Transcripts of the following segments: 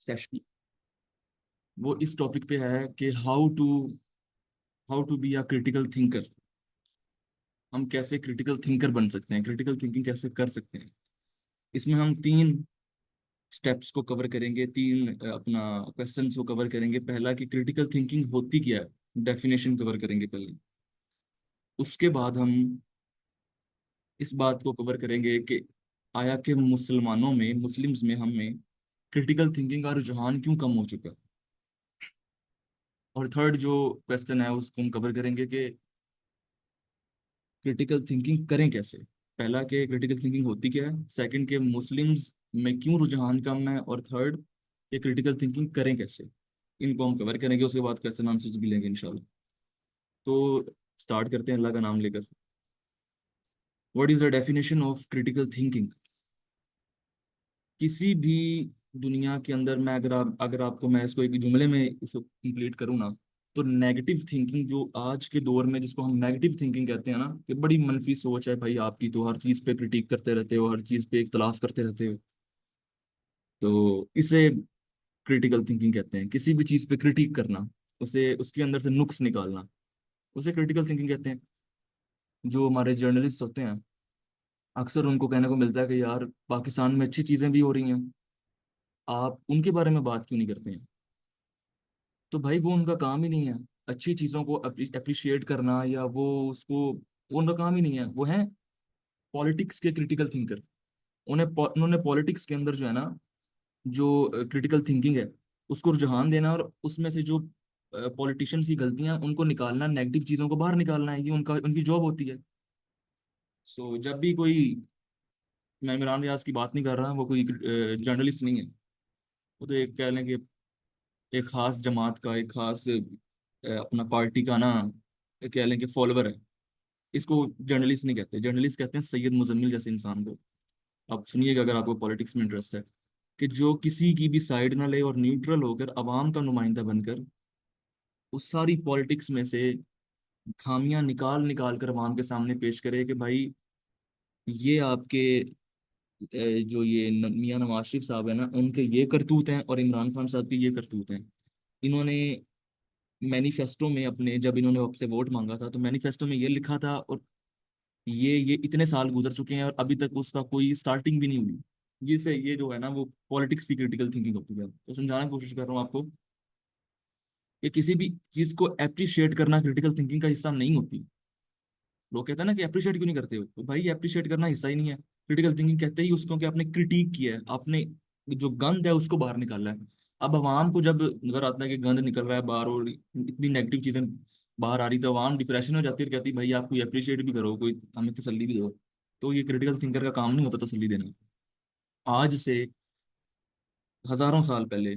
Session, वो इस topic पे है कि how to be a critical thinker. हम कैसे क्रिटिकल थिंकर बन सकते हैं, क्रिटिकल थिंकिंग कैसे कर सकते हैं। इसमें हम तीन स्टेप्स को कवर करेंगे, तीन अपना क्वेश्चंस को कवर करेंगे। पहला कि क्रिटिकल थिंकिंग होती क्या है, डेफिनेशन कवर करेंगे पहले। उसके बाद हम इस बात को कवर करेंगे कि आया कि मुसलमानों में, मुस्लिम्स में, हमें क्रिटिकल थिंकिंग का रुझान क्यों कम हो चुका है। और थर्ड जो क्वेश्चन है उसको हम कवर करेंगे कि क्रिटिकल थिंकिंग करें कैसे। पहला कि क्रिटिकल थिंकिंग होती क्या है, सेकंड के मुस्लिम्स में क्यों रुझान कम है, और थर्ड ये क्रिटिकल थिंकिंग करें कैसे। इनको हम कवर करेंगे, उसके बाद क्वेश्चन आंसर्स भी लेंगे इंशाल्लाह। तो स्टार्ट करते हैं अल्लाह का नाम लेकर। What is the definition of critical thinking. किसी भी दुनिया के अंदर, मैं अगर आपको मैं इसको एक जुमले में इसको कंप्लीट करूँ ना, तो नेगेटिव थिंकिंग जो आज के दौर में, जिसको हम नेगेटिव थिंकिंग कहते हैं ना, कि बड़ी मनफी सोच है भाई आपकी, तो हर चीज़ पे क्रिटिक करते रहते हो, हर चीज़ पे इख्तलाफ करते रहते हो, तो इसे क्रिटिकल थिंकिंग कहते हैं। किसी भी चीज़ पे क्रिटिक करना, उसे उसके अंदर से नुक्स निकालना, उसे क्रिटिकल थिंकिंग कहते हैं। जो हमारे जर्नलिस्ट होते हैं, अक्सर उनको कहने को मिलता है कि यार पाकिस्तान में अच्छी चीज़ें भी हो रही हैं, आप उनके बारे में बात क्यों नहीं करते हैं। तो भाई वो उनका काम ही नहीं है, अच्छी चीज़ों को अप्रिशिएट करना, या वो उनका काम ही नहीं है। वो है पॉलिटिक्स के क्रिटिकल थिंकर। उन्होंने पॉलिटिक्स के अंदर जो है ना, जो क्रिटिकल थिंकिंग है, उसको रुझान देना, और उसमें से जो पॉलिटिशियंस की गलतियां उनको निकालना, नेगेटिव चीज़ों को बाहर निकालना है, ये उनकी जॉब होती है। सो जब भी कोई, मैं इमरान रियाज की बात नहीं कर रहा, वो कोई जर्नलिस्ट नहीं है। वो तो एक कह लें कि एक खास जमात का, एक खास अपना पार्टी का ना, कह लें कि फॉलोवर है। इसको जर्नलिस्ट नहीं कहते, जर्नलिस्ट कहते हैं सैयद मुजम्मिल जैसे इंसान को। आप सुनिएगा अगर आपको पॉलिटिक्स में इंटरेस्ट है, कि जो किसी की भी साइड ना ले और न्यूट्रल होकर अवाम का नुमाइंदा बनकर उस सारी पॉलिटिक्स में से खामियां निकाल निकाल कर अवाम के सामने पेश करे कि भाई ये आपके जो ये मियां नवाज शरीफ साहब है ना, उनके ये करतूत हैं, और इमरान खान साहब की ये करतूत हैं। इन्होंने मैनिफेस्टो में अपने, जब इन्होंने आपसे वोट मांगा था, तो मैनिफेस्टो में ये लिखा था, और ये इतने साल गुजर चुके हैं और अभी तक उसका कोई स्टार्टिंग भी नहीं हुई। ये जो है ना, वो पॉलिटिक्स की क्रिटिकल थिंकिंग होती है। तो समझाने की कोशिश कर रहा हूँ आपको कि किसी भी चीज को अप्रिशिएट करना क्रिटिकल थिंकिंग का हिस्सा नहीं होती। लोग कहते हैं ना कि अप्रिशिएट क्यों नहीं करते हो, तो भाई अप्रिशिएट करना हिस्सा ही नहीं है। क्रिटिकल थिंकिंग कहते ही उसको कि आपने क्रिटिक किया है, आपने जो गंद है उसको बाहर निकाला है। अब अवाम को जब नजर आता है कि गंद निकल रहा है बाहर, और इतनी नेगेटिव चीजें बाहर आ रही, तो अवाम डिप्रेशन में हो जाती है और कहती है भाई आप कोई अप्रिशिएट भी करो, कोई हमें तसल्ली भी दो। तो ये क्रिटिकल थिंकर का काम नहीं होता तसल्ली देना। आज से हजारों साल पहले,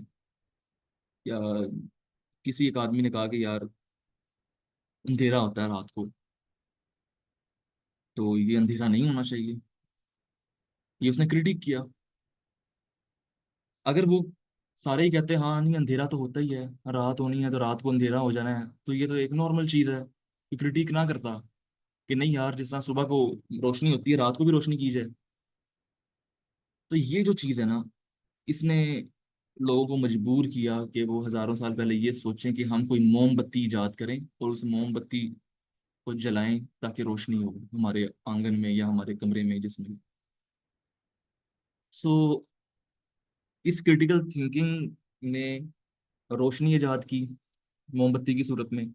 या किसी एक आदमी ने कहा कि यार अंधेरा होता है रात को, तो ये अंधेरा नहीं होना चाहिए, ये उसने क्रिटिक किया। अगर वो सारे ही कहते हैं हाँ नहीं अंधेरा तो होता ही है, रात होनी है तो रात को अंधेरा हो जाना है, तो ये तो एक नॉर्मल चीज है, कि क्रिटिक ना करता कि नहीं यार, जिस तरह सुबह को रोशनी होती है रात को भी रोशनी की जाए। तो ये जो चीज है ना, इसने लोगों को मजबूर किया कि वो हजारों साल पहले ये सोचें कि हम कोई मोमबत्ती इजाद करें और उस मोमबत्ती को जलाएं, ताकि रोशनी हो हमारे आंगन में या हमारे कमरे में, जिसमें। सो इस क्रिटिकल थिंकिंग ने रोशनी इजाद की मोमबत्ती की सूरत में।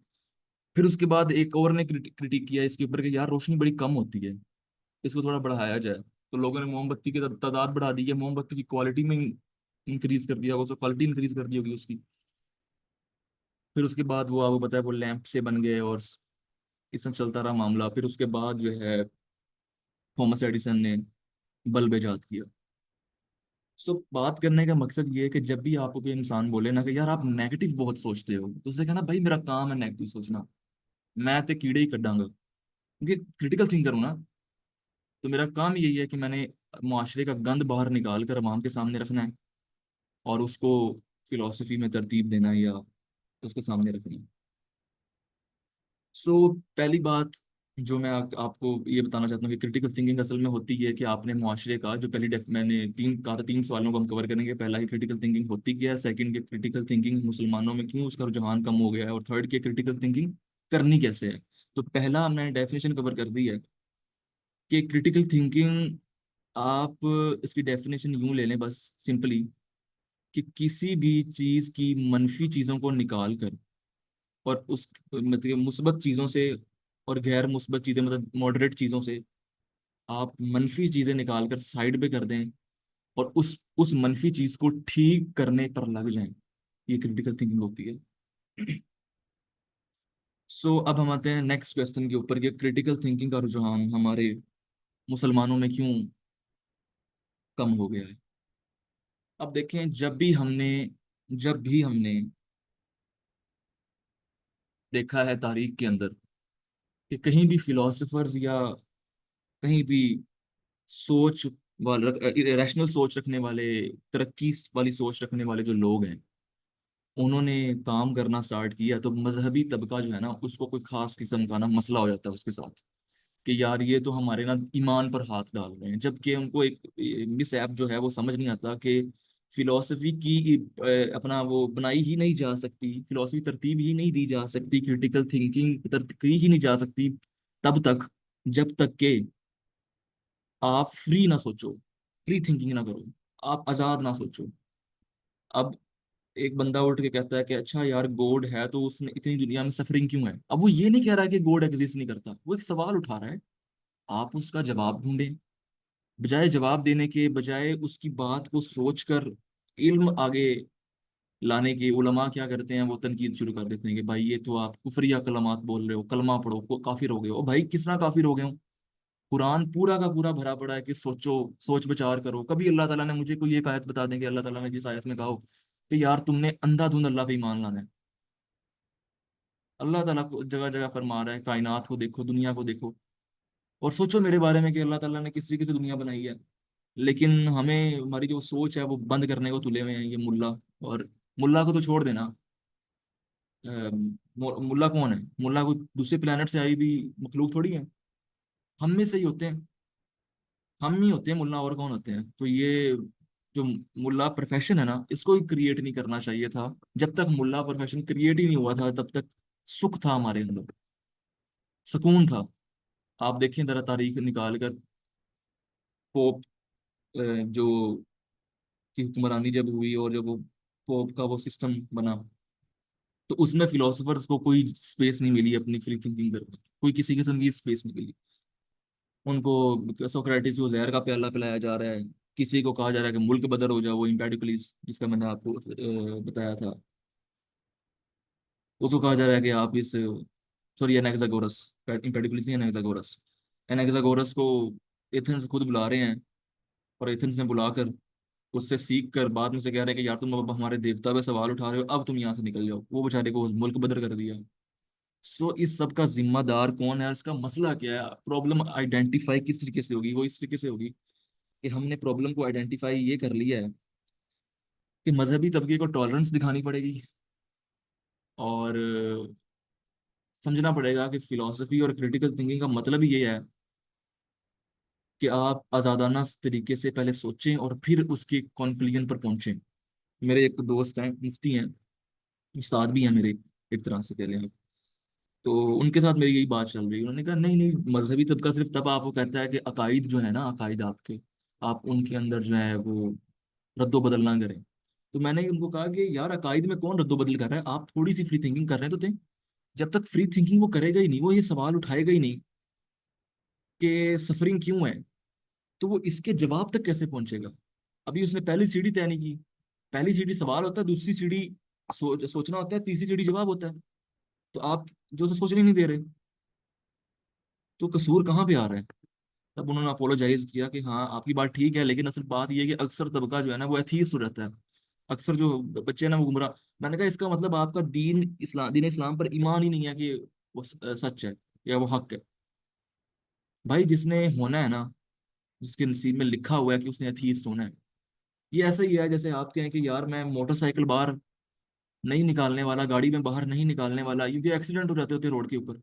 फिर उसके बाद एक और ने क्रिटिक किया इसके ऊपर कि यार रोशनी बड़ी कम होती है, इसको थोड़ा बढ़ाया जाए। तो लोगों ने मोमबत्ती की तादाद बढ़ा दी है, मोमबत्ती की क्वालिटी में इंक्रीज कर दिया, उसको क्वालिटी इंक्रीज कर दी होगी उसकी। फिर उसके बाद वो आपको पता है वो लैंप से बन गए, और इस तरह चलता रहा मामला। फिर उसके बाद जो है थॉमस एडिसन ने बल्ब इजाद किया। सो बात करने का मकसद ये है कि जब भी आपको कोई इंसान बोले ना कि यार आप नेगेटिव बहुत सोचते हो, तो उसे कहना भाई मेरा काम है नेगेटिव सोचना, मैं ते कीड़े ही कड्डांगा, क्योंकि क्रिटिकल थिंकर हूं ना। तो मेरा काम यही है कि मैंने मुआशरे का गंद बाहर निकाल कर अवाम के सामने रखना है, और उसको फिलॉसफी में तरतीब देना है, या उसके सामने रखना है। सो पहली बात, जो मैं आपको ये बताना चाहता हूँ कि क्रिटिकल थिंकिंग असल में होती है कि आपने मुआशरे का जो पहली मैंने तीन कहा था, तीन सवालों को हम कवर करेंगे। पहला ही क्रिटिकल थिंकिंग होती क्या है, सेकंड के क्रिटिकल थिंकिंग मुसलमानों में क्यों उसका रुझान कम हो गया है, और थर्ड के क्रिटिकल थिंकिंग करनी कैसे है। तो पहला हमने डेफिनेशन कवर कर दी है कि क्रिटिकल थिंकिंग, आप इसकी डेफिनेशन यूं ले लें बस सिंपली, कि किसी भी चीज की मनफी चीजों को निकाल कर और उस मतलब मुस्बत चीजों से और गैर मुस्बत चीजें मतलब मॉडरेट चीजों से आप मनफी चीजें निकाल कर साइड पे कर दें और उस मनफी चीज को ठीक करने पर लग जाएं। ये क्रिटिकल थिंकिंग होती है। सो अब हम आते हैं नेक्स्ट क्वेश्चन के ऊपर कि क्रिटिकल थिंकिंग का रुझान हमारे मुसलमानों में क्यों कम हो गया है। अब देखें, जब भी हमने देखा है तारीख के अंदर कि कहीं भी फिलोसफर्स या कहीं भी सोच वाले, रैशनल सोच रखने वाले, तरक्की वाली सोच रखने वाले जो लोग हैं, उन्होंने काम करना स्टार्ट किया तो मजहबी तबका जो है ना, उसको कोई खास किस्म का ना मसला हो जाता है उसके साथ, कि यार ये तो हमारे ना ईमान पर हाथ डाल रहे हैं। जबकि उनको एक मिस ऐप जो है वो समझ नहीं आता कि फिलॉसफी की अपना वो बनाई ही नहीं जा सकती, फिलॉसफी तरतीब ही नहीं दी जा सकती, क्रिटिकल थिंकिंग तरतीब ही नहीं जा सकती तब तक जब तक के आप फ्री ना सोचो, फ्री थिंकिंग ना करो, आप आजाद ना सोचो। अब एक बंदा उठ के कहता है कि अच्छा यार गॉड है तो उसने इतनी दुनिया में सफरिंग क्यों है। अब वो ये नहीं कह रहा है कि गॉड एग्जिस्ट नहीं करता, वो एक सवाल उठा रहा है। आप उसका जवाब ढूंढें, बजाय जवाब देने के बजाय उसकी बात को सोचकर इल्म आगे लाने के उलमा क्या करते हैं, वो तनकीद शुरू कर देते हैं कि भाई ये तो आप कुफरिया कलमात बोल रहे हो, कलमा पढ़ो, काफिर हो गए हो। भाई किसना काफिर हो गए हो? कुरान पूरा का पूरा भरा पड़ा है कि सोचो, सोच विचार करो। कभी अल्लाह ताला ने मुझे कोई एक आयत बता दें कि अल्लाह ताला ने जिस आयत में कहा हो कि यार तुमने अंधाधुंध अल्लाह पे ईमान लाना है। अल्लाह ताला को जगह जगह फरमा रहा है, कायनात को देखो, दुनिया को देखो और सोचो मेरे बारे में कि अल्लाह ताला ने किस तरीके से दुनिया बनाई है। लेकिन हमें हमारी जो सोच है वो बंद करने को तुले हुए हैं ये मुल्ला। और मुल्ला को तो छोड़ देना, मुल्ला कौन है? मुल्ला कोई दूसरे प्लेनेट से आई हुई मखलूक थोड़ी है, हम में से ही होते हैं। हम ही होते हैं मुल्ला, और कौन होते हैं? तो ये जो मुल्ला प्रोफेशन है ना, इसको ही क्रिएट नहीं करना चाहिए था। जब तक मुल्ला प्रोफेशन क्रिएट ही नहीं हुआ था तब तक सुख था हमारे अंदर, सुकून था। आप देखें जरा तारीख निकाल कर, पोप जो की हुक्मरानी जब हुई और जब वो पोप का वो सिस्टम बना, तो उसमें फिलोसफर्स को कोई स्पेस नहीं मिली अपनी फ्री थिंकिंग करने की, कोई किसी किस्म की स्पेस नहीं मिली उनको। सोक्रेटिस को जहर का प्याला पिलाया जा रहा है, किसी को कहा जा रहा है कि मुल्क बदर हो जाओ, वो इम्पेडिकुलिस जिसका मैंने आपको बताया था, उसको कहा जा रहा है कि आप इस, सॉरी एनाक्सागोरस, इम्पेडिकुलिस नहीं, एनाक्सागोरस, एनाक्सागोरस को एथेंस खुद बुला रहे हैं। और एथेंस ने बुलाकर उससे सीख कर बाद में से कह रहे हैं कि यार तुम अब हमारे देवता पे सवाल उठा रहे हो, अब तुम यहाँ से निकल जाओ। वो बेचारे को मुल्क बदर कर दिया। सो इस सब का जिम्मेदार कौन है, इसका मसला क्या है, प्रॉब्लम आइडेंटिफाई किस तरीके से होगी? वो इस तरीके से होगी कि हमने प्रॉब्लम को आइडेंटिफाई ये कर लिया है कि मजहबी तबके को टॉलरेंस दिखानी पड़ेगी और समझना पड़ेगा कि फिलॉसफी और क्रिटिकल थिंकिंग का मतलब ही ये है कि आप आज़ादाना तरीके से पहले सोचें और फिर उसके कॉन्क्लूजन पर पहुंचें। मेरे एक दोस्त हैं, मुफ्ती हैं, उस्ताद भी हैं मेरे, एक तरह से कह लें आप। तो उनके साथ मेरी यही बात चल रही है। उन्होंने कहा नहीं नहीं, मजहबी तबका सिर्फ तब आपको कहता है कि अकाइद जो है ना, अकाइद आपके, आप उनके अंदर जो है वो रद्दो बदल ना करें। तो मैंने उनको कहा कि यार अकाइद में कौन रद्दो बदल कर रहा है, आप थोड़ी सी फ्री थिंकिंग कर रहे हैं तो थे। जब तक फ्री थिंकिंग वो करेगा ही नहीं, वो ये सवाल उठाएगा ही नहीं कि सफरिंग क्यों है, तो वो इसके जवाब तक कैसे पहुंचेगा? अभी उसने पहली सीढ़ी तय नहीं की। पहली सीढ़ी सवाल होता है, दूसरी सीढ़ी सोचना होता है, तीसरी सीढ़ी जवाब होता है। तो आप जो सोचने नहीं दे रहे, तो कसूर कहाँ पे आ रहा है? तब उन्होंने अपोलोजाइज किया कि हाँ आपकी बात ठीक है, लेकिन असल बात यह है कि अक्सर तबका जो है ना वो एथीस्ट रहता है। अक्सर जो बच्चे हैं ना वो गुमराह। मैंने कहा इसका मतलब आपका दीन इस्लाम पर ईमान ही नहीं है कि वो सच है या वो हक है। भाई जिसने होना है ना, जिसके नसीब में लिखा हुआ है कि उसने एथीस्ट होना है, ये ऐसा ही है जैसे आप कहें कि यार मैं मोटरसाइकिल बाहर नहीं निकालने वाला, गाड़ी में बाहर नहीं निकालने वाला, क्योंकि एक्सीडेंट हो जाते होते रोड के ऊपर।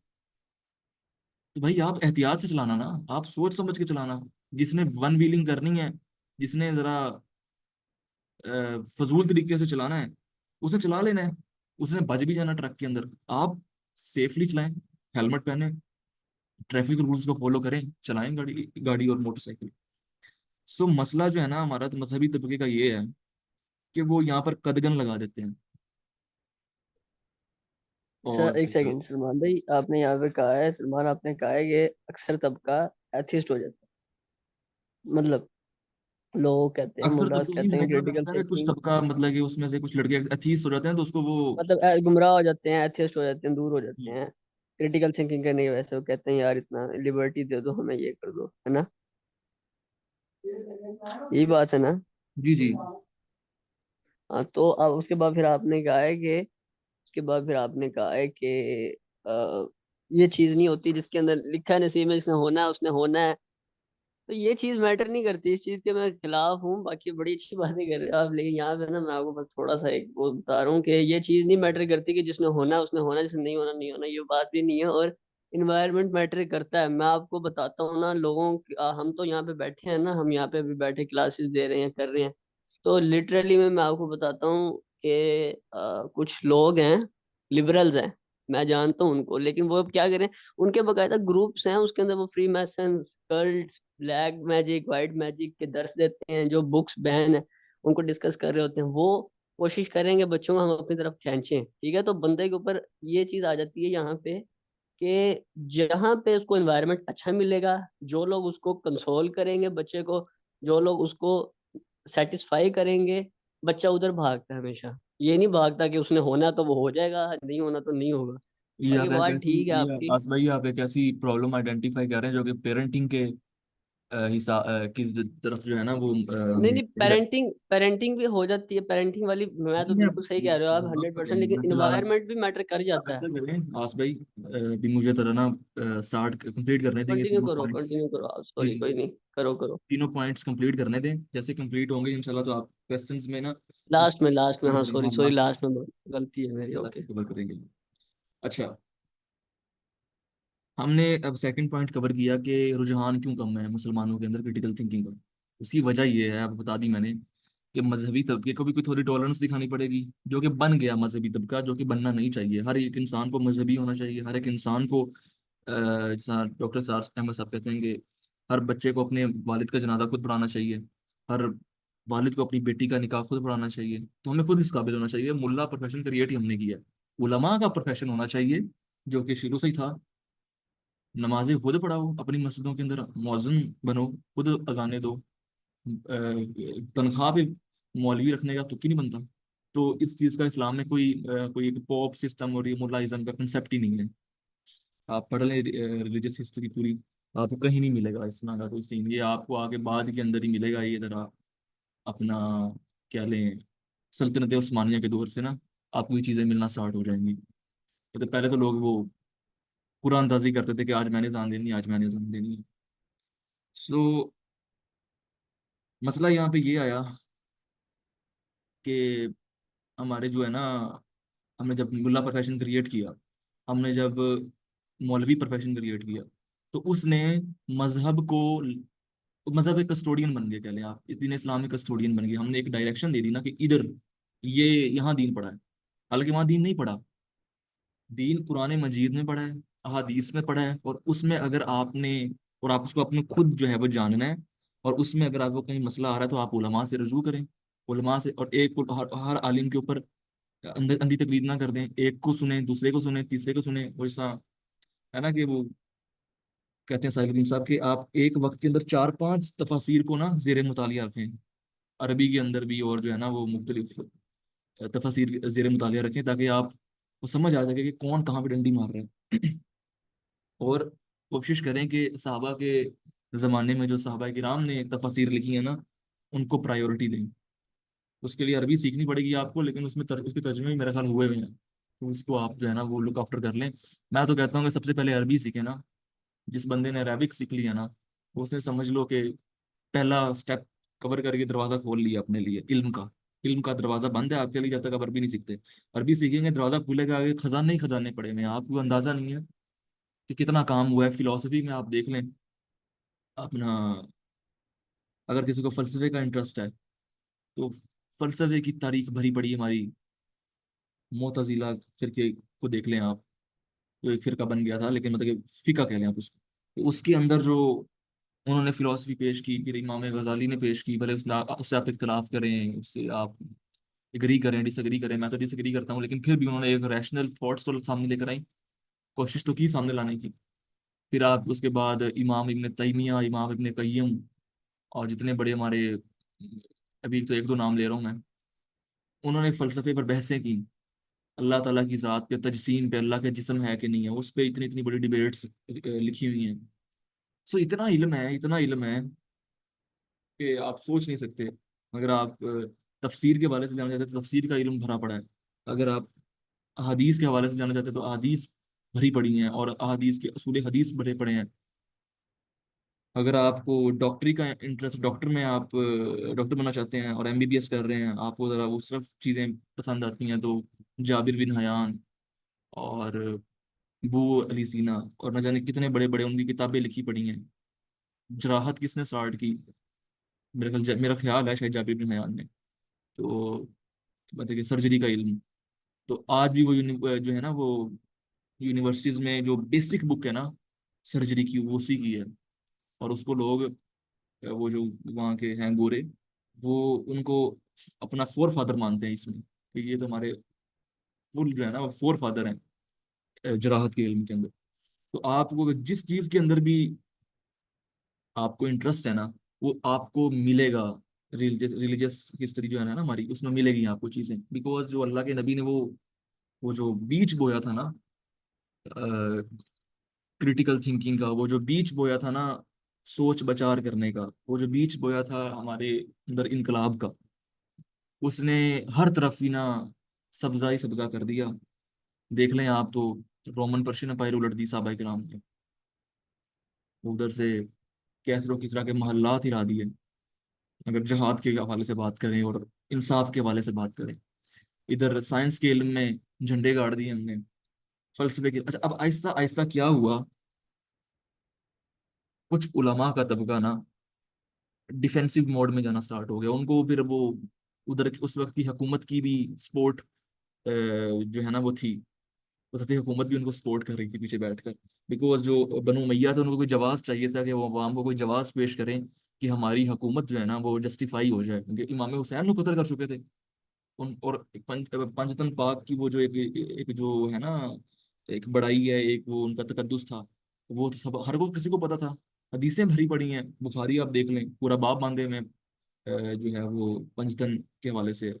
तो भाई आप एहतियात से चलाना ना, आप सोच समझ के चलाना। जिसने वन व्हीलिंग करनी है, जिसने जरा फजूल तरीके से चलाना है, उसने चला लेना है। उसने बच भी जाना ट्रक के अंदर। आप सेफली चलाएं, हेलमेट पहने, ट्रैफिक रूल्स को फॉलो करें, चलाएं गाड़ी, गाड़ी और मोटरसाइकिल। सो मसला जो है ना हमारा तो मजहबी तबके का ये है कि वो यहाँ पर कदगन लगा देते हैं। अच्छा और एक सेकंड सलमान भाई, आपने यहाँ पे कहा है, सलमान आपने कहा है कि अक्सर तबका एथिस्ट हो जाता है, मतलब लोग कहते हैं, अक्सर मुमराज तबके नहीं, कहते मैंने हैं कहा, क्रिटिकल कि कुछ थिंकिंग, तबका मतलब कि उसमें से कुछ लड़के अथीस्ट हो जाते हैं तो उसको वो मतलब गुमराह हो जाते हैं, एथिस्ट हो जाते हैं, दूर हो जाते हैं क्रिटिकल थिंकिंग करने की वजह से। वो कहते हैं यार इतना लिबर्टी दे दो हमें, ये कर दो, है ना? यही बात है ना? जी जी। हाँ, तो अब उसके बाद फिर आपने कहा है कि, उसके बाद फिर आपने कहा है कि ये चीज नहीं होती जिसके अंदर लिखा है नसीब में, जिसने होना है उसने होना है। तो ये चीज मैटर नहीं करती, इस चीज के मैं खिलाफ हूँ। बाकी बड़ी अच्छी बातें कर रहे हो आप, लेकिन यहाँ पे ना मैं आपको बस थोड़ा सा एक वो बता रहा हूँ कि ये चीज नहीं मैटर करती कि जिसने होना है उसने होना है, जिसने नहीं होना नहीं होना, ये बात भी नहीं है। और इन्वायरमेंट मैटर करता है। मैं आपको बताता हूँ ना, हम तो यहाँ पे बैठे हैं ना, हम यहाँ पे भी बैठे क्लासेस दे रहे हैं, कर रहे हैं। तो लिटरली मैं आपको बताता हूँ कि कुछ लोग हैं, लिबरल्स हैं, मैं जानता हूँ उनको, लेकिन वो अब क्या करें, उनके बकायदा ग्रुप्स हैं, उसके अंदर वो free masons, cults, black magic, white magic के दर्स देते हैं, जो बुक्स बैन है उनको डिस्कस कर रहे होते हैं। वो कोशिश करेंगे बच्चों को हम अपनी तरफ खींचें, ठीक है? तो बंदे के ऊपर ये चीज आ जाती है यहाँ पे कि जहाँ पे उसको एनवायरनमेंट अच्छा मिलेगा, जो लोग उसको कंसोल करेंगे बच्चे को, जो लोग उसको सेटिस्फाई करेंगे, बच्चा उधर भागता है हमेशा। ये नहीं भागता कि उसने होना तो वो हो जाएगा, नहीं होना तो नहीं होगा। ये बाकी आप एक बात ऐसी, ठीक है ये आपकी। आस भाई आप एक ऐसी प्रॉब्लम आइडेंटिफाई कर रहे हैं जो कि पेरेंटिंग के हिसाब किस तरफ जो है ना वो नहीं नहीं, पेरेंटिंग पेरेंटिंग भी हो जाती है, पेरेंटिंग वाली, मैं तो नहीं, बिल्कुल सही कह रहे हो आप, आप 100%। करेंगे लेकिन मैं फिलहाल, इन्वायरमेंट भी मैटर कर आप जाता है। ऐसा करें आस भाई, भी मुझे तरह ना स्टार्ट कंप्लीट करने देंगे कंटिन्यू तीनों करो, पॉइंट्स। कंटिन्यू करो आप, जी सॉरी, जी। कोई नहीं, करो करो। तीनों पॉइंट्स कंप्लीट करने दें, जैसे कंप्लीट होंगे इंशाल्लाह तो आप क्वेश्चंस में ना लास्ट में, हाँ हाँ सॉरी सॉरी, लास्ट लास्ट में गलती है मेरी, ज्यादा ओके। कवर करेंगे। अच्छा, हमने अब सेकंड पॉइंट कवर किया कि रुझान क्यों कम है मुसलमानों के अंदर क्रिटिकल थिंकिंग का। उसकी वजह ये है, अब बता दी मैंने, कि मजहबी तबके को भी कोई थोड़ी टॉलरेंस दिखानी पड़ेगी, जो कि बन गया मजहबी तबका, जो कि बनना नहीं चाहिए। हर एक इंसान को मजहबी होना चाहिए, हर एक इंसान को जैसा डॉक्टर सार अहमद साहब कहते हैं कि हर बच्चे को अपने वालिद का जनाजा खुद पढ़ाना चाहिए, हर वालिद को अपनी बेटी का निकाह खुद पढ़ाना चाहिए। तो हमें खुद इस काबिल होना चाहिए। मुल्ला प्रोफेशन क्रिएट ही हमने किया है, उलमा का प्रोफेशन होना चाहिए, जो कि शुरू से ही था। नमाजें खुद पढ़ाओ अपनी मस्जिदों के अंदर, मौज़िन बनो, खुद अजाने दो। तनख्वाह पे मौलवी रखने का तुक्की नहीं बनता। तो इस चीज़ का इस्लाम में कोई एक पॉप सिस्टम और ये मुल्लाइज्म का कंसेप्ट ही नहीं है। आप पढ़ लें रिलीजियस हिस्ट्री पूरी, आपको कहीं नहीं मिलेगा इस तरह का कोई सीन। ये आपको आगे बाद के अंदर ही मिलेगा। ये जरा अपना क्या लें, सल्तनत उस्मानिया के दौर से ना आपको ये चीज़ें मिलना स्टार्ट हो जाएंगी। तो पहले तो लोग वो कुरानदाजी करते थे कि आज मैंने जान देनी है, आज मैंने जान देनी है। सो मसला यहाँ पे ये आया कि हमारे जो है ना, हमने जब मुल्ला प्रोफेशन क्रिएट किया, हमने जब मौलवी प्रोफेशन क्रिएट किया, तो उसने मजहब को, मजहब एक कस्टोडियन बन गया, कह लें आप, इस दीन इस्लाम में कस्टोडियन बन गया। हमने एक डायरेक्शन दे दी ना कि इधर ये यहाँ दीन पढ़ा है, हालांकि वहाँ दीन नहीं पढ़ा। दीन कुरान मजीद में पढ़ा है, अहादीस में पढ़ा है, और उसमें अगर आपने, और आप उसको अपने खुद जो है वो जानना है, और उसमें अगर आपको कहीं मसला आ रहा है तो आप उलमा से रजू करें। उलमा से, और एक हर आलिम के ऊपर अंधी तकलीद ना कर दें, एक को सुने, दूसरे को सुने, तीसरे को सुने। वैसा है ना कि वो कहते हैं साहिब साहब कि आप एक वक्त के अंदर चार पांच तफासिर को ना जेर मुतालिया रखें, अरबी के अंदर भी, और जो है ना वो मुख्तलिफ तफासिर जेर मुतालिया रखें, ताकि आप को समझ आ सके कि कौन कहाँ पे डंडी मार रहा है। और कोशिश करें कि सहाबा के ज़माने में जो सहाबा किराम ने तफासिर लिखी है ना, उनको प्रायोरिटी दें। उसके लिए अरबी सीखनी पड़ेगी आपको, लेकिन उसके तर्जुमे मेरे ख्याल हुए हुए हैं, तो उसको आप जो है ना वो लुक आफ्टर कर लें। मैं तो कहता हूँ कि सबसे पहले अरबी सीखें ना। जिस बंदे ने अरेबिक सीख लिया ना, उसने समझ लो कि पहला स्टेप कवर करके दरवाज़ा खोल लिया अपने लिए इल्म का। इल्म का दरवाज़ा बंद है आपके लिए जब तक आप अरबी नहीं सीखते। अरबी सीखेंगे, दरवाज़ा खुलेगा, आगे खजाने ही खजाने पड़े हुए हैं, आपको अंदाज़ा नहीं है। कि कितना काम हुआ है फिलोसफी में। आप देख लें अपना, अगर किसी को फलसफे का इंटरेस्ट है तो फलसफे की तारीख भरी पड़ी है हमारी। मोतजिला फिरके को देख लें आप, तो एक फिरका बन गया था, लेकिन मतलब कि फिका कह लें आप उसको। तो उसके अंदर जो उन्होंने फिलोसफी पेश की, फिर इमाम गजाली ने पेश की, भले उससे आप इख्तलाफ करें, उससे आप एग्री करें, डिसएग्री करें, मैं तो डिसएग्री करता हूँ, लेकिन फिर भी उन्होंने एक रैशनल थॉट्स तो सामने लेकर आई, कोशिश तो की सामने लाने की। फिर आप उसके बाद इमाम इब्ने तैमिया, इमाम इब्ने कय्यम, और जितने बड़े हमारे, अभी तो एक दो नाम ले रहा हूँ मैं, उन्होंने फलसफे पर बहसें की। अल्लाह ताला की ज़ात पे, तजसीम पे, अल्लाह के जिस्म है कि नहीं है, उस पे इतनी इतनी बड़ी डिबेट्स लिखी हुई हैं। सो इतना इल्म है, इतना इल्म है कि आप सोच नहीं सकते। अगर आप तफसीर के हवाले से जानना चाहते हैं तो तफसीर का इल्म भरा पड़ा है। अगर आप अहादीस के हवाले से जानना चाहते हैं तो अहादीस भरी पड़ी हैं, और अहादीस के उसूल हदीस भरे पड़े हैं। अगर आपको डॉक्टरी का इंटरेस्ट, डॉक्टर में आप डॉक्टर बनना चाहते हैं और एमबीबीएस कर रहे हैं, आपको ज़रा वो सिर्फ चीज़ें पसंद आती हैं, तो जाबिर बिन हयान और बू अली सीना और न जाने कितने बड़े बड़े उनकी किताबें लिखी पड़ी हैं। जराहत किसने स्टार्ट की? मेरा ख्याल है शायद जाबिर बिन हयान ने। तो मतलब कि सर्जरी का इल्म, तो आज भी वो जो है ना वो यूनिवर्सिटीज में जो बेसिक बुक है ना सर्जरी की, वो उसी की है। और उसको लोग वो जो वहाँ के हैं गोरे, वो उनको अपना फोर फादर मानते हैं इसमें, कि ये तो हमारे फुल जो है ना वो फोर फादर हैं जराहत के इल्म के अंदर। तो आपको जिस चीज के अंदर भी आपको इंटरेस्ट है ना, वो आपको मिलेगा। रिलीजियस हिस्ट्री जो है ना हमारी, उसमें मिलेगी आपको चीजें, बिकॉज जो अल्लाह के नबी ने वो जो बीज बोया था ना, क्रिटिकल थिंकिंग का, वो जो बीज बोया था ना, सोच बचार करने का, वो जो बीज बोया था हमारे अंदर इनकलाब का, उसने हर तरफ ही ना सब्जा ही सब्जा कर दिया। देख लें आप तो, रोमन पर्शियन एम्पायर उलट दी साहबा के नाम पे, उधर से कैसरो किसरा के महल्लात हिला दिए। अगर जहाद के हवाले से बात करें और इंसाफ के हवाले से बात करें, इधर साइंस के इल्म में झंडे गाड़ दिए हमने। फलसफे के, अच्छा अब आहिस्ता आहिस्ता क्या हुआ, कुछ उलमा का तबका ना डिफेंसिव मोड में जाना स्टार्ट हो गया। उनको फिर वो उधर उस वक्त की हुकूमत की भी सपोर्ट जो है ना वो थी, वसती हुकूमत भी उनको सपोर्ट कर रही थी पीछे बैठकर। बिकॉज जो बनु उमैया थे, उनको कोई जवाब चाहिए था, कि वो अवाम को कोई जवाब पेश करें कि हमारी हुकूमत जो है ना वो जस्टिफाई हो जाए, क्योंकि इमाम हुसैन को कत्ल कर चुके थे। उन और एक पंजतन पाक की वो जो एक जो है ना, एक बड़ाई है, एक वो उनका तकद्दुस था, वो तो सब हर को किसी को पता था। हदीसें भरी पड़ी हैं, बुखारी आप देख लें, पूरा बाब बांधे में जो है वो पंजतन के हवाले से।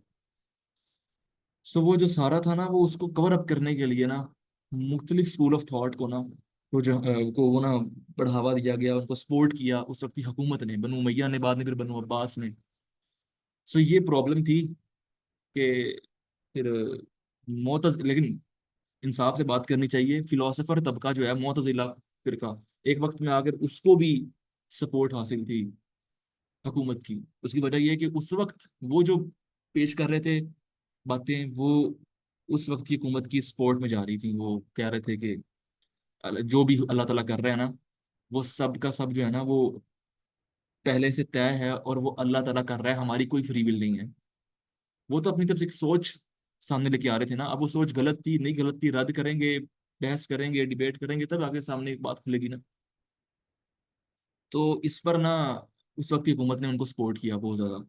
सो वो जो सारा था ना, वो उसको कवर अप करने के लिए ना मुख्तलिफ स्कूल ऑफ थॉट को ना, वो जो को वो ना बढ़ावा दिया गया, उनको सपोर्ट किया उस वक्त की हुकूमत ने, बनु उमैया ने, बाद में फिर बनु अब्बास ने। सो ये प्रॉब्लम थी कि फिर मोतज लेकिन इंसाफ से बात करनी चाहिए, फिलोसफर तबका जो है मोतजिला फिरका, एक वक्त में आकर उसको भी सपोर्ट हासिल थी हुकूमत की। उसकी वजह यह है कि उस वक्त वो जो पेश कर रहे थे बातें, वो उस वक्त की हुकूमत की सपोर्ट में जा रही थी। वो कह रहे थे कि जो भी अल्लाह ताला कर रहा है ना, वो सब का सब जो है ना वो पहले से तय है, और वो अल्लाह ताला कर रहा है, हमारी कोई फ्री विल नहीं है। वो तो अपनी तरफ से एक सोच सामने लेके आ रहे थे ना। अब वो सोच गलत थी नहीं गलत थी, रद्द करेंगे, बहस करेंगे, डिबेट करेंगे, तब आगे सामने एक बात खुलेगी ना। तो इस पर ना उस वक्त की हुकूमत ने उनको सपोर्ट किया बहुत ज़्यादा,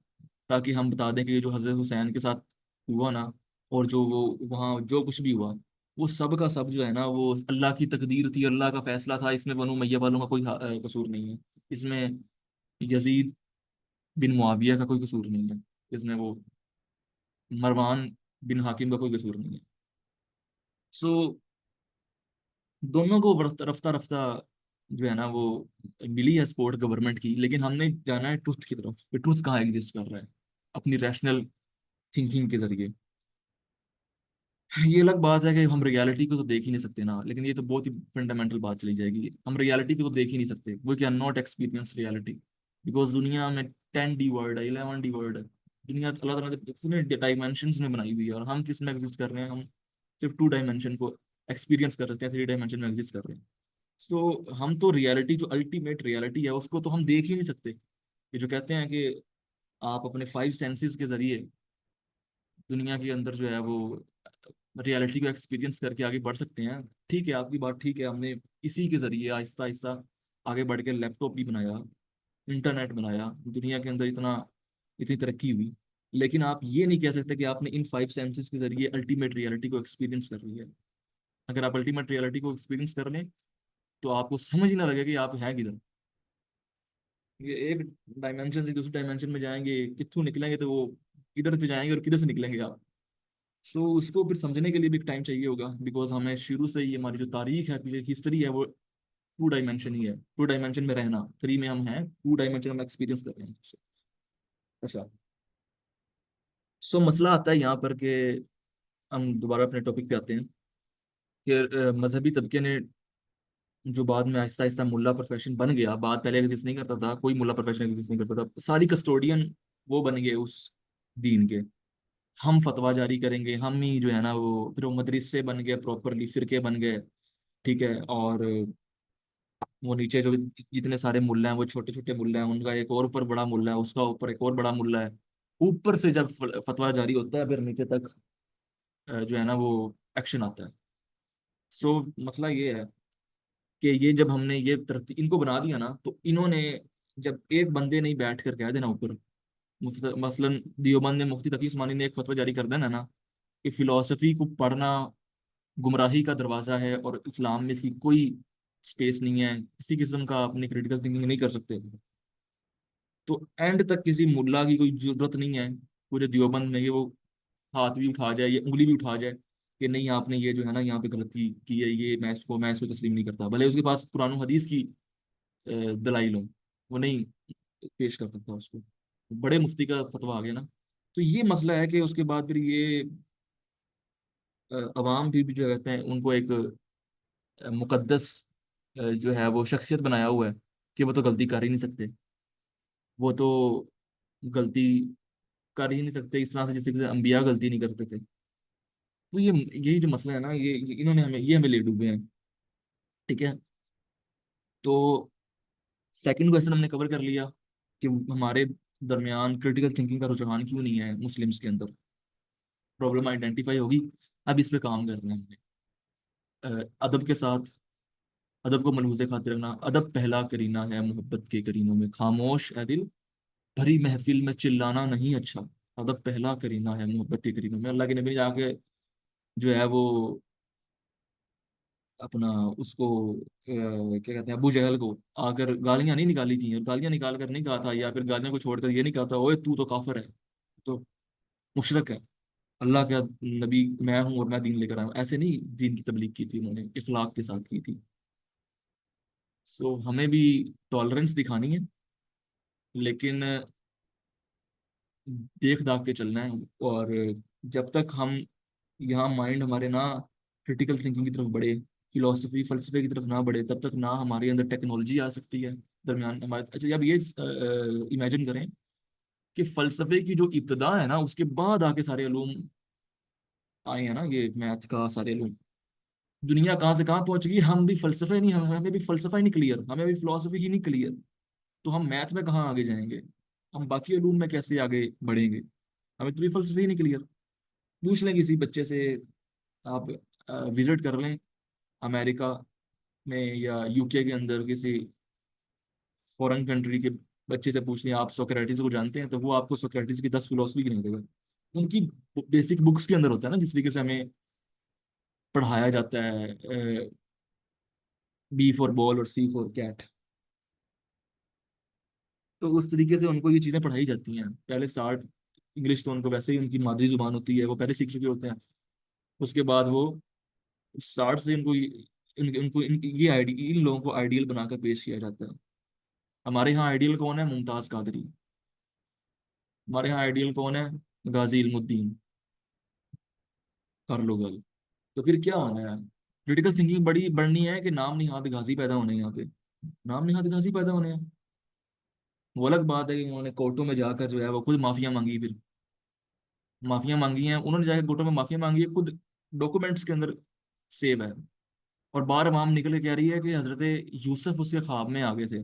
ताकि हम बता दें कि जो हज़रत हुसैन के साथ हुआ ना, और जो वो वहाँ जो कुछ भी हुआ, वो सब का सब जो है ना वो अल्लाह की तकदीर थी, अल्लाह का फैसला था। इसमें बनु मैया वालों का कोई कसूर नहीं है। इसमें यजीद बिन मुआविया का कोई कसूर नहीं है। इसमें वो मरवान बिन हाकिम का कोई कसूर नहीं है। सो दोनों को रफ्ता रफ्ता जो है ना वो मिली है सपोर्ट गवर्नमेंट की, लेकिन हमने जाना है ट्रुथ की तरफ, कि ट्रुथ कहाँ एग्जिस्ट कर रहा है अपनी रैशनल थिंकिंग के जरिए। ये अलग बात है कि हम रियलिटी को तो देख ही नहीं सकते ना, लेकिन ये तो बहुत ही फंडामेंटल बात चली जाएगी। हम रियलिटी को तो देख ही नहीं सकते, we can not experience reality, because दुनिया में 10 डी वर्ड है, 11 डी वर्ड है। दुनिया अल्लाह ताला ने कितने डायमेंशन में बनाई हुई है, और हम किस में एग्जिस्ट कर रहे हैं? हम सिर्फ 2 डायमेंशन को एक्सपीरियंस कर रहे हैं, 3 डायमेंशन में एग्जिस्ट कर रहे हैं। सो हम तो रियलिटी, जो अल्टीमेट रियलिटी है उसको तो हम देख ही नहीं सकते। ये जो कहते हैं कि आप अपने 5 सेंसेस के जरिए दुनिया के अंदर जो है वो रियलिटी को एक्सपीरियंस करके आगे बढ़ सकते हैं, ठीक है, आपकी बात ठीक है। हमने इसी के जरिए आहिस्ता आहिस्ता आगे बढ़ के लैपटॉप भी बनाया, इंटरनेट बनाया, दुनिया के अंदर इतना इतनी तरक्की हुई। लेकिन आप ये नहीं कह सकते कि आपने इन 5 सेंसेस के जरिए अल्टीमेट रियलिटी को एक्सपीरियंस कर लिया है। अगर आप अल्टीमेट रियलिटी को एक्सपीरियंस कर लें तो आपको समझ ही ना लगे कि आप हैं किधर। ये एक डायमेंशन से दूसरे डायमेंशन में जाएंगे, कित्थों निकलेंगे, तो वो किधर से जाएंगे और किधर से निकलेंगे आप। सो उसको फिर समझने के लिए भी टाइम चाहिए होगा, बिकॉज हमें शुरू से ही हमारी जो तारीख है, पीछे हिस्ट्री है, वो 2 डायमेंशन ही है। 2 डायमेंशन में रहना, 3 में हम हैं, 2 डायमेंशन हम एक्सपीरियंस कर रहे हैं उससे। अच्छा। सो मसला आता है यहाँ पर कि हम दोबारा अपने टॉपिक पे आते हैं कि मजहबी तबके ने जो बाद में आहिस्ता आहिस्ता मुल्ला प्रोफेशन बन गया, बाद पहले एग्जिस्ट नहीं करता था, कोई मुल्ला प्रोफेशन एग्जिस्ट नहीं करता था, सारी कस्टोडियन वो बन गए उस दीन के। हम फतवा जारी करेंगे, हम ही जो है ना वो, फिर वो मदरसे बन गए, प्रॉपरली फिरके बन गए, ठीक है। और वो नीचे जो जितने सारे मुल्ला हैं वो छोटे छोटे मुल्ला हैं, उनका एक और ऊपर बड़ा मुल्ला है, उसका ऊपर एक और बड़ा मुल्ला है। ऊपर से जब फतवा जारी होता है फिर नीचे तक जो है ना वो एक्शन आता है। सो मसला ये है कि ये जब हमने ये तरतीब इनको बना दिया ना, तो इन्होंने, जब एक बंदे नहीं बैठ कर कह देना ऊपर, मसलन देवबंद ने, मुफ्ती तकी उस्मानी ने एक फतवा जारी कर देना ना कि फिलॉसफी को पढ़ना गुमराही का दरवाजा है और इस्लाम में इसकी कोई स्पेस नहीं है, किसी किस्म का अपनी क्रिटिकल थिंकिंग नहीं कर सकते, तो एंड तक किसी मुल्ला की कोई जरूरत नहीं है पूरे देवबंद में कि वो हाथ भी उठा जाए या उंगली भी उठा जाए कि नहीं आपने ये जो है ना यहाँ पे गलती की है, ये मैं इसको तस्लीम नहीं करता, भले उसके पास कुरान और हदीस की दलाइल हो, वो नहीं पेश कर सकता उसको। बड़े मुफ्ती का फतवा आ गया ना। तो ये मसला है कि उसके बाद फिर ये अवाम भी जो कहते हैं उनको एक मुकद्दस जो है वो शख्सियत बनाया हुआ है कि वो तो गलती कर ही नहीं सकते, वो तो गलती कर ही नहीं सकते इस तरह से जैसे कि अंबिया गलती नहीं करते थे। तो ये यही जो मसला है ना, ये इन्होंने हमें ले डूबे हैं, ठीक है। तो सेकंड क्वेश्चन हमने कवर कर लिया कि हमारे दरमियान क्रिटिकल थिंकिंग का रुझान क्यों नहीं है मुस्लिम्स के अंदर, प्रॉब्लम आइडेंटिफाई होगी। अब इस पे काम करना है हमने अदब के साथ। अदब को मलहूज़े खातिर रखना, अदब पहला करीना है मोहब्बत के करीनों में, खामोश ए दिल भरी महफिल में चिल्लाना नहीं अच्छा, अदब पहला करीना है मोहब्बत के करीनों में। अल्लाह के नबी ने जाके जो है वो अपना उसको क्या कहते हैं, अबू जहल को आकर गालियां नहीं निकाली थी, और गालियां निकाल कर नहीं कहा था, या फिर गालियां को छोड़कर ये नहीं कहा था ओए तू तो काफिर है, तो मुशरक है, अल्लाह का नबी मैं हूँ और मैं दीन लेकर आया हूँ, ऐसे नहीं दीन की तबलीग की थी उन्होंने, इखलाक के साथ की थी। सो हमें भी टॉलरेंस दिखानी है, लेकिन देख दाख के चलना है। और जब तक हम यहाँ माइंड हमारे ना क्रिटिकल थिंकिंग की तरफ बढ़े, फिलोसफी फलसफे की तरफ ना बढ़े, तब तक ना हमारे अंदर टेक्नोलॉजी आ सकती है दरमियान हमारे। अच्छा, अब ये इमेजिन करें कि फलसफे की जो इब्तदा है ना उसके बाद आके सारे अलूम आए हैं ना, ये मैथ का सारे अलूम, दुनिया कहाँ से कहाँ पहुंच गई, हम भी फलसफे नहीं, हमें भी फलसफा ही नहीं क्लियर, हमें भी फिलोसफी ही नहीं क्लियर, तो हम मैथ में कहाँ आगे जाएंगे, हम बाकी अलूम में कैसे आगे बढ़ेंगे, हमें तो भी फलसफे ही नहीं क्लियर। पूछ लें किसी बच्चे से, आप विजिट कर लें अमेरिका में या यूके के अंदर किसी फॉरेन कंट्री के बच्चे से पूछ लें आप सोक्रेटिस को जानते हैं, तो वो आपको सोक्रेटिस की 10 फिलोसफी की नहीं देगा। उनकी बेसिक बुक्स के अंदर होता है ना, जिस तरीके से हमें पढ़ाया जाता है, बी फॉर बॉल और सी फॉर कैट, तो उस तरीके से उनको ये चीज़ें पढ़ाई जाती हैं पहले स्टार्ट। इंग्लिश तो उनको वैसे ही उनकी मादरी जुबान होती है, वो पहले सीख चुके होते हैं। उसके बाद वो स्टार्ट से इनको ये इन लोगों को आइडियल बनाकर पेश किया जाता है। हमारे यहाँ आइडियल कौन है? मुमताज कादरी। हमारे यहाँ आइडियल कौन है? गाजी इल्मुद्दीन। कर लो गल। तो फिर क्या होना है? क्रिटिकल थिंकिंग बड़ी बढ़नी है कि नाम निहाद गाजी पैदा होने हैं यहाँ पे? नाम निहाद गाजी पैदा होने हैं। वो अलग बात है कि उन्होंने कोर्टों में जाकर जो है वो खुद माफिया मांगी, फिर माफिया मांगी हैं उन्होंने, जाकर कोर्टों में माफिया मांगी है खुद, डॉक्यूमेंट्स के अंदर सेव है। और बार इमाम निकल के कह रही है कि हजरत यूसुफ उसके ख्वाब में आ गए थे।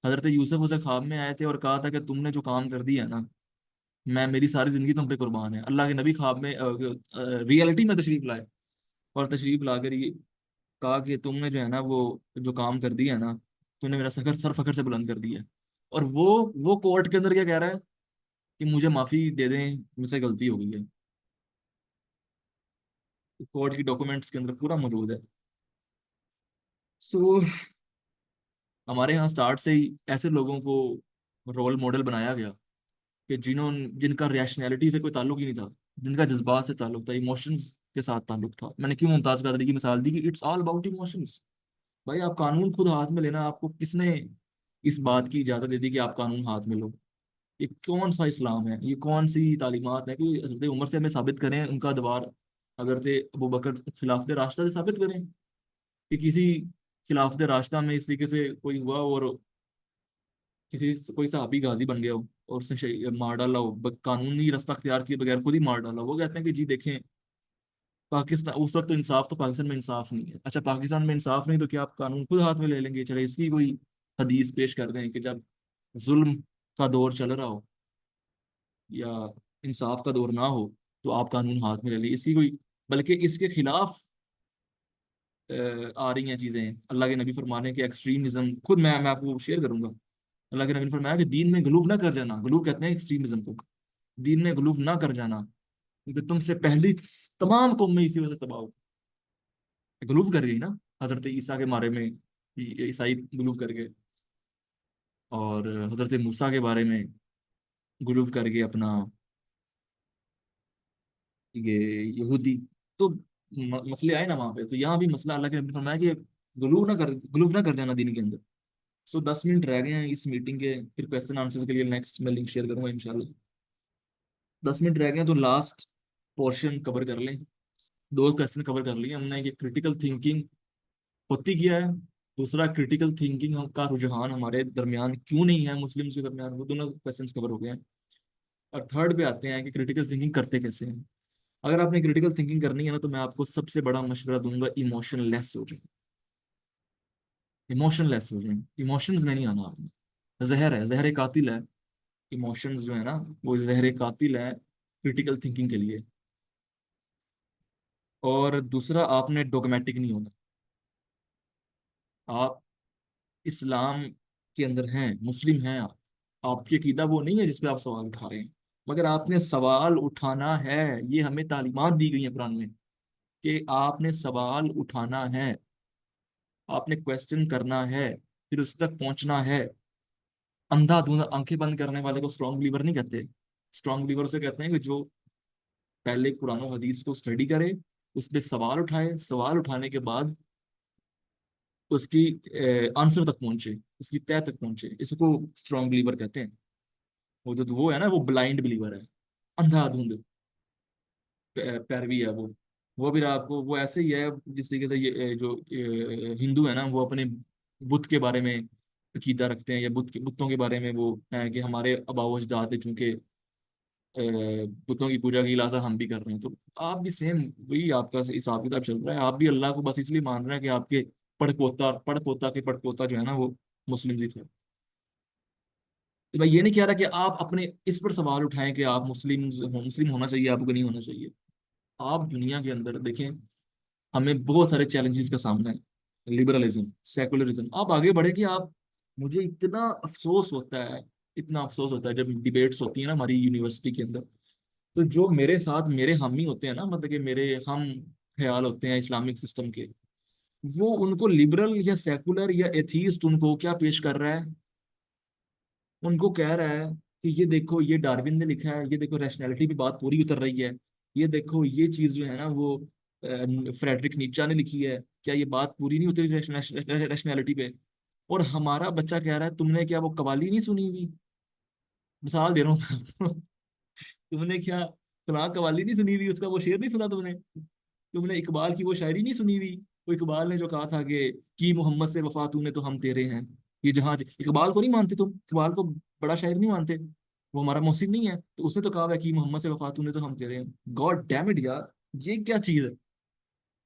हजरत यूसुफ उसे ख्वाब में आए थे और कहा था कि तुमने जो काम कर दिया है ना, मैं मेरी सारी जिंदगी तुम पे कुर्बान है। अल्लाह के नबी ख्वाब में रियलिटी में तशरीफ लाए, और तशरीफ लाकर ये कहा कि तुमने जो है ना वो जो काम कर दिया है ना, तुमने मेरा सर सर फखर से बुलंद कर दिया है। और वो कोर्ट के अंदर क्या कह रहा है कि मुझे माफी दे दें, मुझसे गलती हो गई है। कोर्ट की डॉक्यूमेंट्स के अंदर पूरा मौजूद है। सो हमारे यहाँ स्टार्ट से ही ऐसे लोगों को रोल मॉडल बनाया गया कि जिनका रैशनैलिटी से कोई ताल्लुक ही नहीं था, जिनका जज्बात से ताल्लुक था, इमोशंस के साथ ताल्लुक था। मैंने क्यों मुमताज कादरी की मिसाल दी कि इट्स ऑल अबाउट इमोशंस। भाई आप कानून खुद हाथ में लेना, आपको किसने इस बात की इजाजत दे दी कि आप कानून हाथ में लो? ये कौन सा इस्लाम है, ये कौन सी तालीमात है कि हजरत उमर से हमें साबित करें उनका दबार, अगर थे अबू बकर खिलाफत रास्ता से साबित करें कि किसी खिलाफत रास्ता में इस तरीके से कोई हुआ और किसी कोई सहाबी गाजी बन गया हो और उसने मार डाला हो, कानूनी रास्ता अख्तियार किए बगैर खुद ही मार डाला। वो कहते हैं कि जी देखें, पाकिस्तान उस वक्त तो इंसाफ, तो पाकिस्तान में इंसाफ नहीं है। अच्छा, पाकिस्तान में इंसाफ नहीं तो क्या आप कानून खुद हाथ में ले लेंगे? चले इसकी कोई हदीस पेश कर दें कि जब जुल्म का दौर चल रहा हो या इंसाफ का दौर ना हो तो आप कानून हाथ में ले लीजिए, इसकी कोई, बल्कि इसके खिलाफ आ रही हैं चीजें। अल्लाह के नबी फरमाने के एक्सट्रीमिज्म खुद मैं आपको शेयर करूंगा। अल्लाह के नबी ने फरमाया कि दीन में गलूफ ना कर जाना। गलूफ कहते हैं एक्सट्रीमिज्म को। दीन में गलूफ ना कर जाना, क्योंकि तुमसे पहली तमाम कौमें इसी वजह से तबाह हो गलूफ कर गई ना। हजरत ईसा के बारे में ईसाई गलूफ कर गए, और हजरत मूसा के बारे में गलूफ कर गए अपना ये यहूदी। तो मसले आए ना वहां पे, तो यहाँ भी मसला अल्लाह के नबी ने फरमाया कि गलूफ ना कर जाना दीन के अंदर। सो 10 मिनट रह गए हैं इस मीटिंग के, फिर क्वेश्चन आंसर के लिए नेक्स्ट मैं लिंक शेयर करूंगा इंशाल्लाह। 10 मिनट रह गए हैं तो लास्ट पोर्शन कवर कर लें। दो क्वेश्चन कवर कर लिए हमने, ये क्रिटिकल थिंकिंग होती क्या है, दूसरा क्रिटिकल थिंकिंग का रुझान हमारे दरमियान क्यों नहीं है, मुस्लिम्स के दरमियान, वो दोनों क्वेश्चंस कवर हो गए हैं। और थर्ड पे आते हैं कि क्रिटिकल थिंकिंग करते कैसे हैं। अगर आपने क्रिटिकल थिंकिंग करनी है ना, तो मैं आपको सबसे बड़ा मशवरा दूंगा, इमोशनलेस हो जाए। इमोशनलेस हो जाए, इमोशंस में नहीं आना आपने। जहर है, जहर कातिल है। इमोशंस जो है ना, वो जहर कातिल है क्रिटिकल थिंकिंग के लिए। और दूसरा, आपने डोगमेटिक नहीं होना। आप इस्लाम के अंदर हैं, मुस्लिम हैं आप, आपकी अकीदा वो नहीं है जिस पे आप सवाल उठा रहे हैं, मगर आपने सवाल उठाना है। ये हमें तालीमात दी गई है कुरान में कि आपने सवाल उठाना है, आपने क्वेश्चन करना है, फिर उस तक पहुंचना है। अंधाधुंध आंखें बंद करने वाले को स्ट्रांग बिलीवर नहीं कहते। स्ट्रांग बिलीवर से कहते हैं कि जो पहले कुरान और हदीस को स्टडी करे, उस पर सवाल उठाए, सवाल उठाने के बाद उसकी आंसर तक पहुंचे, उसकी तय तक पहुंचे, इसको स्ट्रांग बिलीवर कहते हैं। वो है ना, वो ब्लाइंड बिलीवर है, अंधाधुंध पैरवी है वो भी आपको वो ऐसे ही है जिस तरीके से ये जो हिंदू है ना, वो अपने बुत के बारे में अकीदा रखते हैं, या बुतों के बारे में वो है कि हमारे आबाओ अजदाद ने चूंकि बुतों की पूजा की, लासा हम भी कर रहे हैं, तो आप भी सेम वही आपका हिसाब किताब चल रहा है। आप भी अल्लाह को बस इसलिए मान रहे हैं कि आपके पड़पोता के पड़पोता जो है ना वो मुस्लिम ही थे। तो मैं ये नहीं कह रहा कि आप अपने इस पर सवाल उठाएं कि आप मुस्लिम होना चाहिए, आपको नहीं होना चाहिए। आप दुनिया के अंदर देखें, हमें बहुत सारे चैलेंजेस का सामना है। लिबरलिज्म, सेकुलरिज्म, आप आगे बढ़े कि आप, मुझे इतना अफसोस होता है, इतना अफसोस होता है जब डिबेट्स होती है ना हमारी यूनिवर्सिटी के अंदर, तो जो मेरे साथ मेरे हामी होते हैं ना, मतलब कि मेरे हम ख्याल होते हैं इस्लामिक सिस्टम के, वो उनको लिबरल या सेकुलर या एथीस्ट उनको क्या पेश कर रहा है, उनको कह रहा है कि ये देखो ये डार्विन ने लिखा है, ये देखो रैशनैलिटी की बात पूरी उतर रही है, ये देखो ये चीज जो है ना वो फ्रेडरिक नीचा ने लिखी है, क्या ये बात पूरी नहीं उतरी रैशनैलिटी पे? और हमारा बच्चा कह रहा है तुमने क्या वो कवाली नहीं सुनी हुई? मिसाल दे रहा हूँ मैं आपको। तुमने क्या फलां कवाली नहीं सुनी हुई, उसका वो शेर नहीं सुना तुमने? तुमने इकबाल की वो शायरी नहीं सुनी हुई? वो इकबाल ने जो कहा था कि की मोहम्मद से वफा तूने तो हम तेरे हैं, ये जहां इकबाल को नहीं मानते तुम? इकबाल को बड़ा शायर नहीं मानते? वो हमारा मोहसिन नहीं है? तो उसने तो कहा है कि मोहम्मद से वफा तूने तो हम तेरे हैं। गॉड डैम इट यार, ये क्या चीज है?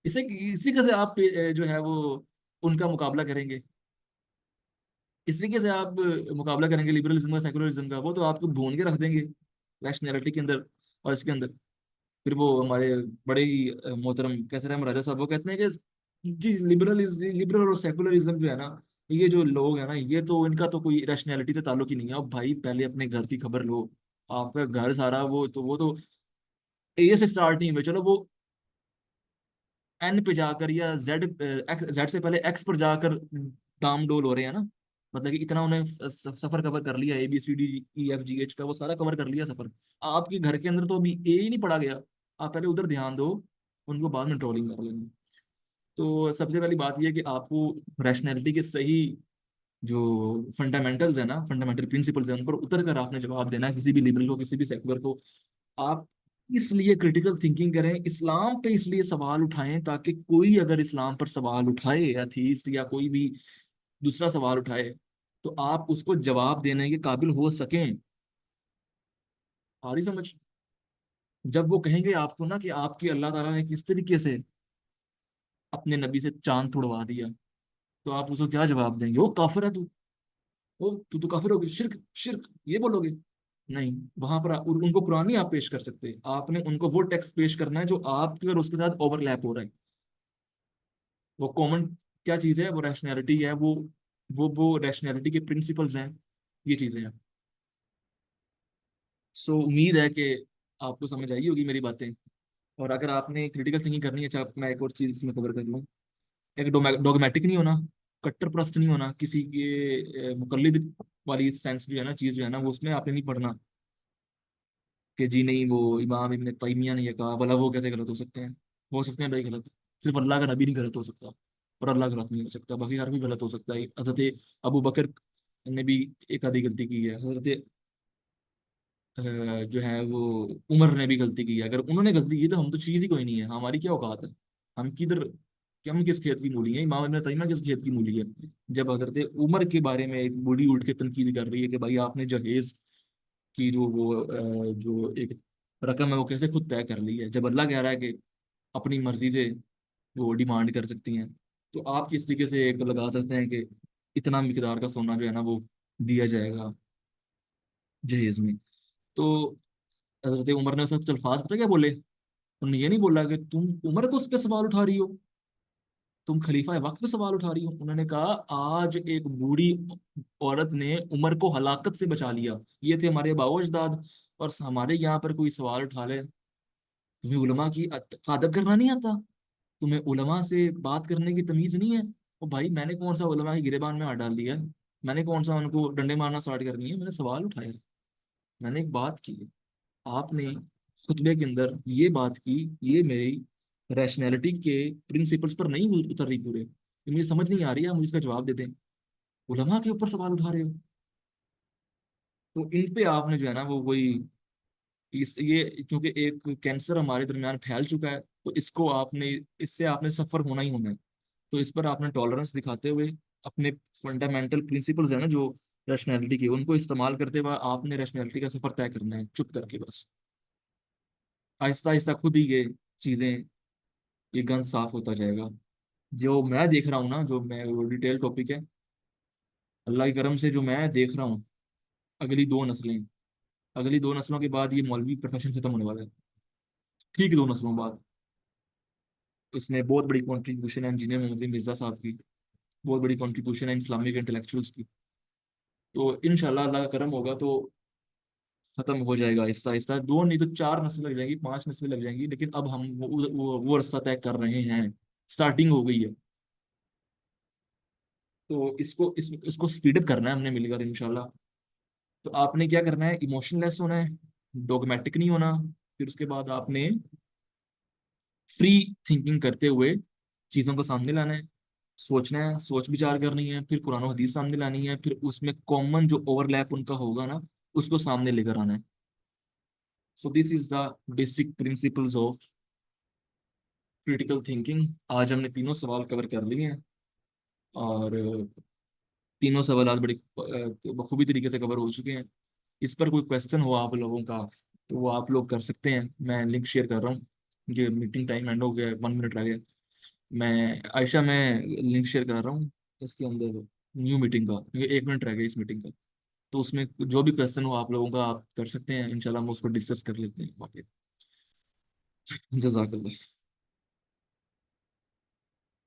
इसे इस तरीके से आप जो है वो उनका मुकाबला करेंगे, इस तरीके से आप मुकाबला करेंगे लिबरलिज्म का सेकुलरिज्म का, वो तो आपको भून के रख देंगे रैशनैलिटी के अंदर और इसके अंदर। फिर वो हमारे बड़े ही मोहतरम कैसे राम राजा साहब वो कहते हैं कि जी लिबरल और सेकुलरिज्म जो है ना, ये जो लोग हैं ना, ये तो इनका तो कोई रैशनैलिटी से ताल्लुक ही नहीं है। अब भाई पहले अपने घर की खबर लो, आपका घर सारा वो तो ए से स्टार्ट नहीं हुए, चलो वो एन पे जाकर या जेड से पहले एक्स पर जाकर डाम डोल हो रहे हैं ना। मतलब कि इतना उन्हें सफर कवर कर लिया, A B C D E F G H का वो सारा कवर कर लिया सफर। आपके घर के अंदर तो अभी ए ही नहीं पढ़ा गया, आप पहले उधर ध्यान दो, उनको बाद में ट्रोलिंग कर लेंगे। तो सबसे पहली बात यह है कि आपको रैशनैलिटी के सही जो फंडामेंटल्स है ना, फंडामेंटल प्रिंसिपल्स है, उन पर उतर कर आपने जवाब देना है किसी भी लिबरल को, किसी भी सेकुलर को। आप इसलिए क्रिटिकल थिंकिंग करें, इस्लाम पे इसलिए सवाल उठाएं ताकि कोई अगर इस्लाम पर सवाल उठाए, एथीस्ट या कोई भी दूसरा सवाल उठाए, तो आप उसको जवाब देने के काबिल हो सकें। आ रही समझ? जब वो कहेंगे आपको ना कि आपकी अल्लाह ताला ने किस तरीके से अपने नबी से चांद तुड़वा दिया, तो आप उसको क्या जवाब देंगे? वो काफिर है तू, वो तू तो काफिर होगी, शिर्क शिर्क ये बोलोगे? नहीं। वहां पर उनको कुरान नहीं आप पेश कर सकते, आपने उनको वो टेक्स्ट पेश करना है जो आपके और उसके साथ ओवरलैप हो रहा है। वो कॉमन क्या चीज है? वो रैशनैलिटी है, वो रैशनैलिटी के प्रिंसिपल्स हैं, ये चीजें हैं। सो उम्मीद है कि आपको समझ आई होगी मेरी बातें। और अगर आपने क्रिटिकल थिंकिंग करनी है, अच्छा मैं एक और चीज इसमें कवर कर लूँ। एक डोगमेटिक नहीं होना, कट्टरप्रस्त नहीं होना किसी के मुकल्लिद वाली सेंस जो है ना, चीज जो है ना, वो उसमें आपने नहीं पढ़ना कि जी नहीं वो इमाम इब्न तैमिया ने ये कहा, भला वो कैसे गलत हो सकते हैं? हो सकते हैं भाई गलत, सिर्फ अल्लाह का नबी नहीं गलत हो सकता और अल्लाह गलत नहीं हो सकता, बाकी हर कोई गलत हो सकता है। हजरत अबू बकर ने भी एक आधी गलती की है, हजरत जो है वो उमर ने भी गलती की है। अगर उन्होंने गलती की तो हम तो चीज ही कोई नहीं है, हमारी क्या औकात है? हम किधर, कि हम किस खेत की मूली है? इमाम इब्न तैमिया किस खेत की मूली है? जब हजरत उमर के बारे में एक बूढ़ी उठ के तनकीद कर रही है कि भाई आपने जहेज की जो वो जो एक रकम है वो कैसे खुद तय कर ली है, जब अल्लाह कह रहा है कि अपनी मर्जी से वो डिमांड कर सकती हैं, तो आप किस तरीके से एक लगा सकते हैं कि इतना मिकदार का सोना जो है ना वो दिया जाएगा जहेज में? तो हजरत उमर ने उस वक्त अल्फाज पता क्या बोले? उन्होंने ये नहीं बोला कि तुम उमर को उस पर सवाल उठा रही हो, तुम खलीफा वक्त पे सवाल उठा रही हो। उन्होंने कहा आज एक बूढ़ी औरत ने उमर को हलाकत से बचा लिया, ये थे हमारे बाओ अजदाद, और हमारे यहाँ पर कोई सवाल उठा ले। तुम्हें उलमा की अदब करना नहीं आता? तुम्हें उलमा से बात करने की तमीज नहीं है? ओ भाई मैंने कौन सा उलमा की गिरेबान में हाथ डाल दिया है? मैंने कौन सा उनको डंडे मारना स्टार्ट कर दिए? मैंने सवाल उठाया, मैंने एक बात की है। आपने खुतबे के अंदर ये बात की, ये मेरी रैशनैलिटी के प्रिंसिपल्स पर नहीं उतर रही पूरे, ये मुझे समझ नहीं आ रही है, मुझे इसका जवाब दे दें। उलमा के ऊपर सवाल उठा रहे हो, तो इन पे आपने जो है ना वो वही इस ये चूंकि एक कैंसर हमारे दरमियान फैल चुका है, तो इसको आपने, इससे आपने सफर होना ही होना है। तो इस पर आपने टॉलरेंस दिखाते हुए अपने फंडामेंटल प्रिंसिपल्स है ना जो रैशनैलिटी के, उनको इस्तेमाल करते हुए आपने रैशनैलिटी का सफर तय करना है चुप करके बस। आहिस्ता आहिस्ता खुद ही ये चीजें, ये गंद साफ होता जाएगा। जो मैं देख रहा हूँ ना, जो मैं वो डिटेल टॉपिक है, अल्लाह के करम से जो मैं देख रहा हूँ, अगली दो नस्लें, अगली दो नस्लों के बाद ये मौलवी प्रोफेशन खत्म होने वाला है, ठीक 2 नस्लों बाद। इसमें बहुत बड़ी कंट्रीब्यूशन है इंजीनियर मोहम्मद मिर्जा साहब की, बहुत बड़ी कंट्रीब्यूशन है इस्लामिक इंटेलेक्चुअल्स की। तो इंशाल्लाह अल्लाह का करम होगा तो खत्म हो जाएगा आहिस्ता आहिस्ता, 2 नहीं तो 4 नस्लें लग जाएंगी, 5 नस्लें लग जाएंगी, लेकिन अब हम वो रास्ता तय कर रहे हैं, स्टार्टिंग हो गई है। तो इसको स्पीड अप करना है हमने मिलकर इंशाल्लाह। तो आपने क्या करना है? इमोशनलेस होना है, डोगमेटिक नहीं होना। फिर उसके बाद आपने फ्री थिंकिंग करते हुए चीज़ों को सामने लाना है, सोचना है, सोच विचार करनी है, फिर कुरान और हदीस सामने लानी है, फिर उसमें कॉमन जो ओवरलैप उनका होगा ना, उसको सामने लेकर आना है। So this is the basic principles of critical thinking. आज हमने तीनों सवाल कवर कर लिए हैं, और तीनों सवाल आज बड़ी बखूबी तरीके से कवर हो चुके हैं। इस पर कोई क्वेश्चन हो आप लोगों का तो वो आप लोग कर सकते हैं, मैं लिंक शेयर कर रहा हूँ। ये मीटिंग टाइम एंड हो गया है, 1 मिनट रह गया। मैं आयशा, मैं लिंक शेयर कर रहा हूँ इसके अंदर, न्यू मीटिंग का, क्योंकि 1 मिनट रह गया इस मीटिंग का। तो उसमें जो भी क्वेश्चन हो आप लोगों का, आप कर सकते हैं, इंशाल्लाह हम उसको डिस्कस कर लेते हैं वहाँ पे। जजाकल्ला।